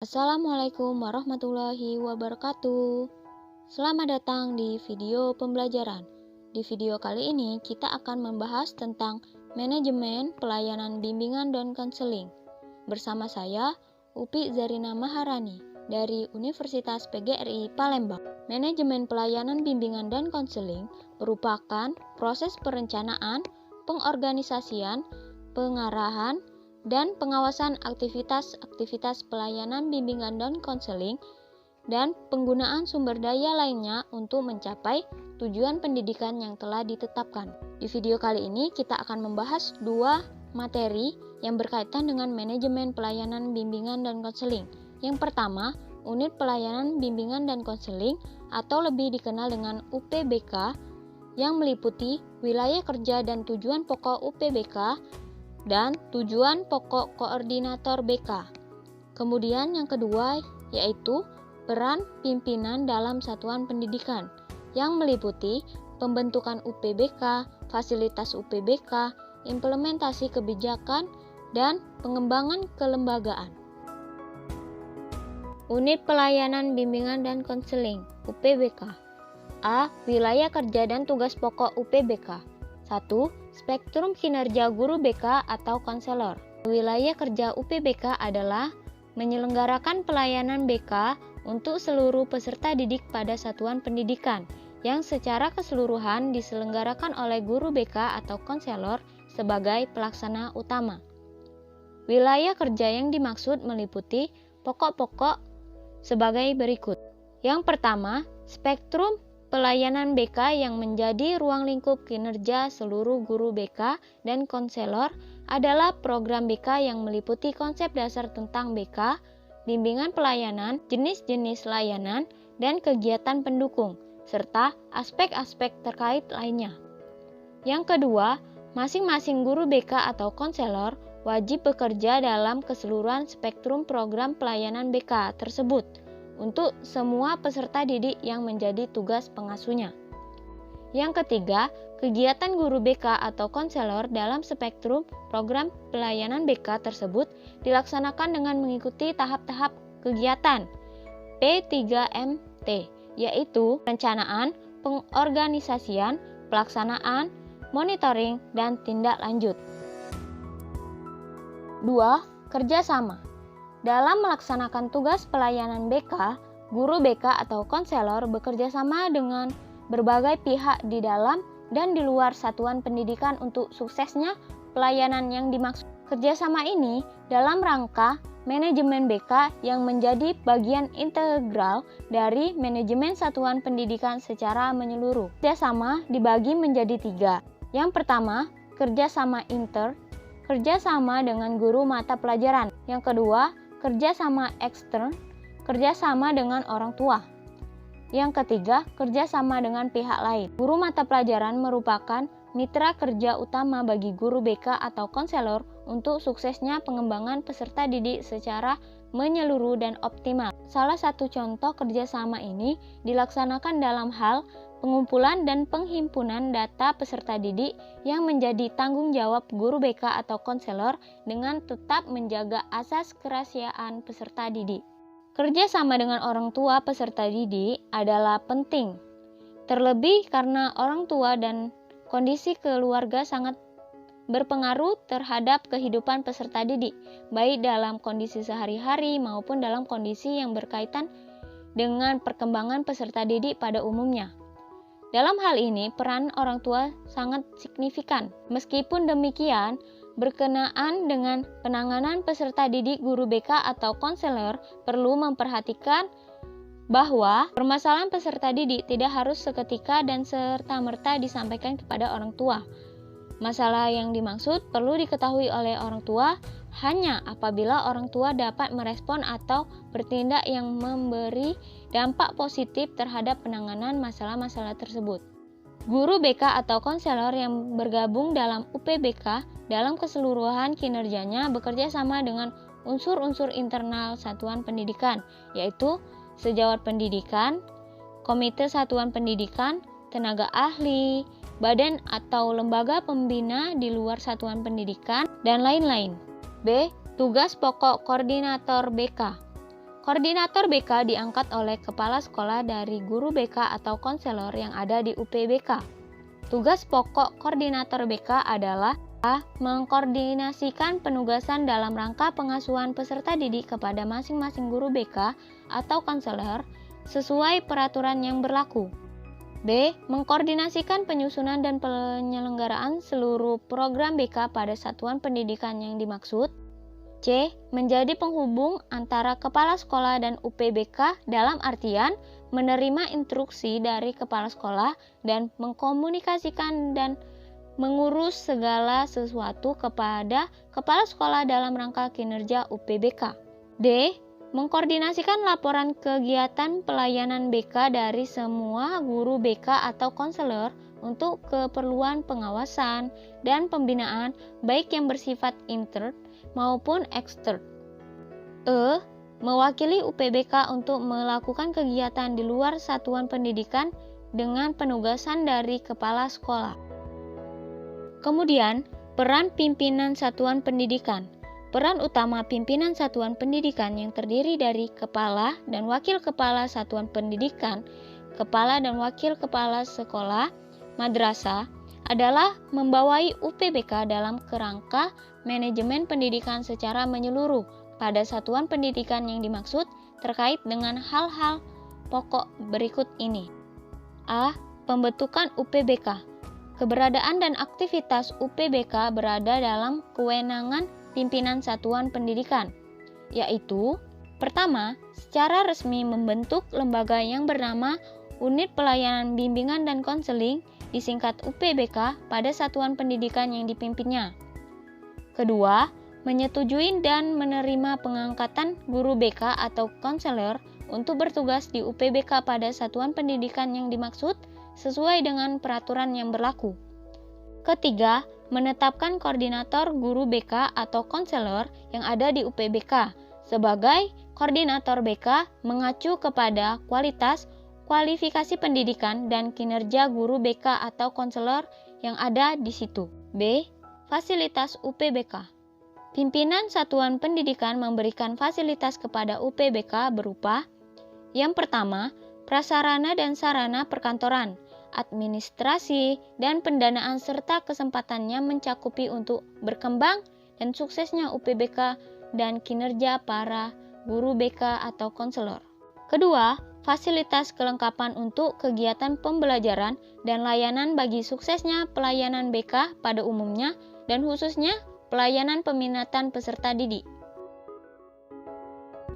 Assalamualaikum warahmatullahi wabarakatuh. Selamat datang di video pembelajaran. Di video kali ini kita akan membahas tentang manajemen pelayanan bimbingan dan konseling. Bersama saya, Upi Zarina Maharani dari Universitas PGRI Palembang. Manajemen pelayanan bimbingan dan konseling merupakan proses perencanaan, pengorganisasian, pengarahan, dan pengawasan aktivitas-aktivitas pelayanan bimbingan dan konseling dan penggunaan sumber daya lainnya untuk mencapai tujuan pendidikan yang telah ditetapkan. Di video kali ini kita akan membahas dua materi yang berkaitan dengan manajemen pelayanan bimbingan dan konseling. Yang pertama, unit pelayanan bimbingan dan konseling atau lebih dikenal dengan UPBK yang meliputi wilayah kerja dan tujuan pokok UPBK dan tujuan pokok koordinator BK. Kemudian yang kedua yaitu peran pimpinan dalam satuan pendidikan yang meliputi pembentukan UPBK, fasilitas UPBK, implementasi kebijakan, dan pengembangan kelembagaan. Unit pelayanan bimbingan dan konseling UPBK. A. Wilayah kerja dan tugas pokok UPBK. 1. Spektrum kinerja guru BK atau konselor. Wilayah kerja UPBK adalah menyelenggarakan pelayanan BK untuk seluruh peserta didik pada satuan pendidikan yang secara keseluruhan diselenggarakan oleh guru BK atau konselor sebagai pelaksana utama. Wilayah kerja yang dimaksud meliputi pokok-pokok sebagai berikut. Yang pertama, spektrum pelayanan BK yang menjadi ruang lingkup kinerja seluruh guru BK dan konselor adalah program BK yang meliputi konsep dasar tentang BK, bimbingan pelayanan, jenis-jenis layanan, dan kegiatan pendukung, serta aspek-aspek terkait lainnya. Yang kedua, masing-masing guru BK atau konselor wajib bekerja dalam keseluruhan spektrum program pelayanan BK tersebut untuk semua peserta didik yang menjadi tugas pengasuhnya. Yang ketiga, kegiatan guru BK atau konselor dalam spektrum program pelayanan BK tersebut dilaksanakan dengan mengikuti tahap-tahap kegiatan P3MT, yaitu perencanaan, pengorganisasian, pelaksanaan, monitoring, dan tindak lanjut. 2. Kerjasama. Dalam melaksanakan tugas pelayanan BK, guru BK atau konselor bekerja sama dengan berbagai pihak di dalam dan di luar satuan pendidikan untuk suksesnya pelayanan yang dimaksud. Kerjasama ini dalam rangka manajemen BK yang menjadi bagian integral dari manajemen satuan pendidikan secara menyeluruh. Kerjasama dibagi menjadi 3. Yang pertama, kerjasama inter, kerjasama dengan guru mata pelajaran. Yang kedua, kerjasama ekstern, kerjasama dengan orang tua. Yang ketiga, kerjasama dengan pihak lain. Guru mata pelajaran merupakan mitra kerja utama bagi guru BK atau konselor untuk suksesnya pengembangan peserta didik secara menyeluruh dan optimal. Salah satu contoh kerjasama ini dilaksanakan dalam hal pengumpulan dan penghimpunan data peserta didik yang menjadi tanggung jawab guru BK atau konselor dengan tetap menjaga asas kerahasiaan peserta didik. Kerja sama dengan orang tua peserta didik adalah penting, terlebih karena orang tua dan kondisi keluarga sangat berpengaruh terhadap kehidupan peserta didik, baik dalam kondisi sehari-hari maupun dalam kondisi yang berkaitan dengan perkembangan peserta didik pada umumnya. Dalam hal ini, peran orang tua sangat signifikan. Meskipun demikian, berkenaan dengan penanganan peserta didik, guru BK atau konselor perlu memperhatikan bahwa permasalahan peserta didik tidak harus seketika dan serta-merta disampaikan kepada orang tua. Masalah yang dimaksud perlu diketahui oleh orang tua hanya apabila orang tua dapat merespon atau bertindak yang memberi dampak positif terhadap penanganan masalah-masalah tersebut. Guru BK atau konselor yang bergabung dalam UPBK dalam keseluruhan kinerjanya bekerja sama dengan unsur-unsur internal satuan pendidikan, yaitu sejawat pendidikan, komite satuan pendidikan, tenaga ahli, badan atau lembaga pembina di luar satuan pendidikan, dan lain-lain. B. Tugas pokok koordinator BK. Koordinator BK diangkat oleh kepala sekolah dari guru BK atau konselor yang ada di UPBK. Tugas pokok koordinator BK adalah A. Mengkoordinasikan penugasan dalam rangka pengasuhan peserta didik kepada masing-masing guru BK atau konselor sesuai peraturan yang berlaku. B. Mengkoordinasikan penyusunan dan penyelenggaraan seluruh program BK pada satuan pendidikan yang dimaksud. C. Menjadi penghubung antara kepala sekolah dan UPBK dalam artian menerima instruksi dari kepala sekolah dan mengkomunikasikan dan mengurus segala sesuatu kepada kepala sekolah dalam rangka kinerja UPBK. D. Mengkoordinasikan laporan kegiatan pelayanan BK dari semua guru BK atau konselor untuk keperluan pengawasan dan pembinaan baik yang bersifat intern maupun ekstern. E. Mewakili UPBK untuk melakukan kegiatan di luar satuan pendidikan dengan penugasan dari kepala sekolah. Kemudian, peran pimpinan satuan pendidikan. Peran utama pimpinan satuan pendidikan yang terdiri dari kepala dan wakil kepala satuan pendidikan, kepala dan wakil kepala sekolah, madrasah, adalah membawai UPBK dalam kerangka manajemen pendidikan secara menyeluruh pada satuan pendidikan yang dimaksud terkait dengan hal-hal pokok berikut ini. A. Pembentukan UPBK. Keberadaan dan aktivitas UPBK berada dalam kewenangan pimpinan satuan pendidikan, yaitu pertama, secara resmi membentuk lembaga yang bernama Unit Pelayanan Bimbingan dan Konseling, disingkat UPBK, pada satuan pendidikan yang dipimpinnya. Kedua, menyetujui dan menerima pengangkatan guru BK atau konselor untuk bertugas di UPBK pada satuan pendidikan yang dimaksud sesuai dengan peraturan yang berlaku. Ketiga, menetapkan koordinator guru BK atau konselor yang ada di UPBK sebagai koordinator BK mengacu kepada kualitas, kualifikasi pendidikan, dan kinerja guru BK atau konselor yang ada di situ. B. Fasilitas UPBK. Pimpinan satuan pendidikan memberikan fasilitas kepada UPBK berupa: yang pertama, prasarana dan sarana perkantoran, administrasi, dan pendanaan serta kesempatannya mencakupi untuk berkembang dan suksesnya UPBK dan kinerja para guru BK atau konselor. Kedua, fasilitas kelengkapan untuk kegiatan pembelajaran dan layanan bagi suksesnya pelayanan BK pada umumnya dan khususnya pelayanan peminatan peserta didik.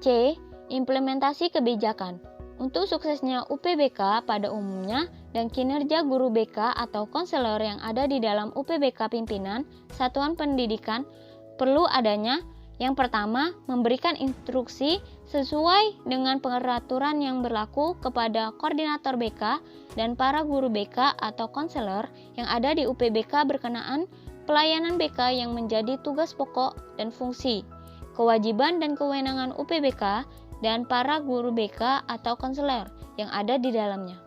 C. Implementasi kebijakan. Untuk suksesnya UPBK pada umumnya dan kinerja guru BK atau konselor yang ada di dalam UPBK pimpinan satuan pendidikan perlu adanya: yang pertama, memberikan instruksi sesuai dengan peraturan yang berlaku kepada koordinator BK dan para guru BK atau konselor yang ada di UPBK berkenaan pelayanan BK yang menjadi tugas pokok dan fungsi, kewajiban dan kewenangan UPBK dan para guru BK atau konselor yang ada di dalamnya.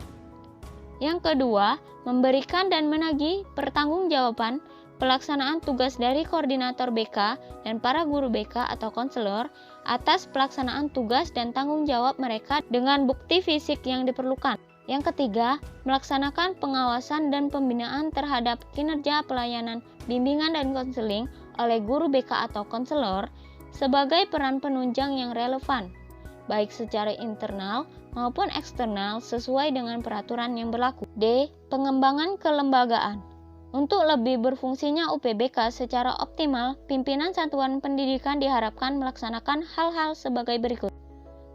Yang kedua, memberikan dan menagih pertanggungjawaban pelaksanaan tugas dari koordinator BK dan para guru BK atau konselor atas pelaksanaan tugas dan tanggung jawab mereka dengan bukti fisik yang diperlukan. Yang ketiga, melaksanakan pengawasan dan pembinaan terhadap kinerja pelayanan bimbingan dan konseling oleh guru BK atau konselor sebagai peran penunjang yang relevan, baik secara internal maupun eksternal sesuai dengan peraturan yang berlaku. D. Pengembangan kelembagaan. Untuk lebih berfungsinya UPBK secara optimal, pimpinan satuan pendidikan diharapkan melaksanakan hal-hal sebagai berikut.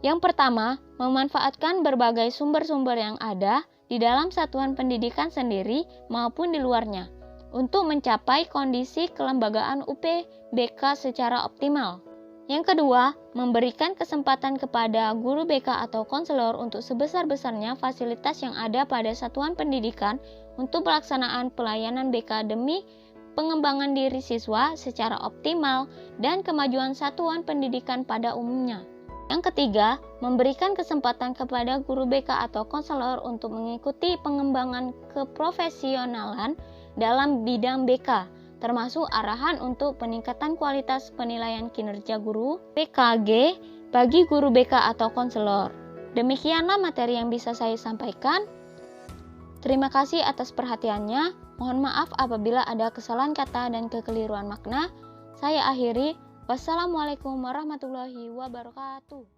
Yang pertama, memanfaatkan berbagai sumber-sumber yang ada di dalam satuan pendidikan sendiri maupun di luarnya untuk mencapai kondisi kelembagaan UPBK secara optimal. Yang kedua, memberikan kesempatan kepada guru BK atau konselor untuk sebesar-besarnya fasilitas yang ada pada satuan pendidikan untuk pelaksanaan pelayanan BK demi pengembangan diri siswa secara optimal dan kemajuan satuan pendidikan pada umumnya. Yang ketiga, memberikan kesempatan kepada guru BK atau konselor untuk mengikuti pengembangan keprofesionalan dalam bidang BK, termasuk arahan untuk peningkatan kualitas penilaian kinerja guru, PKG, bagi guru BK atau konselor. Demikianlah materi yang bisa saya sampaikan. Terima kasih atas perhatiannya. Mohon maaf apabila ada kesalahan kata dan kekeliruan makna. Saya akhiri. Wassalamualaikum warahmatullahi wabarakatuh.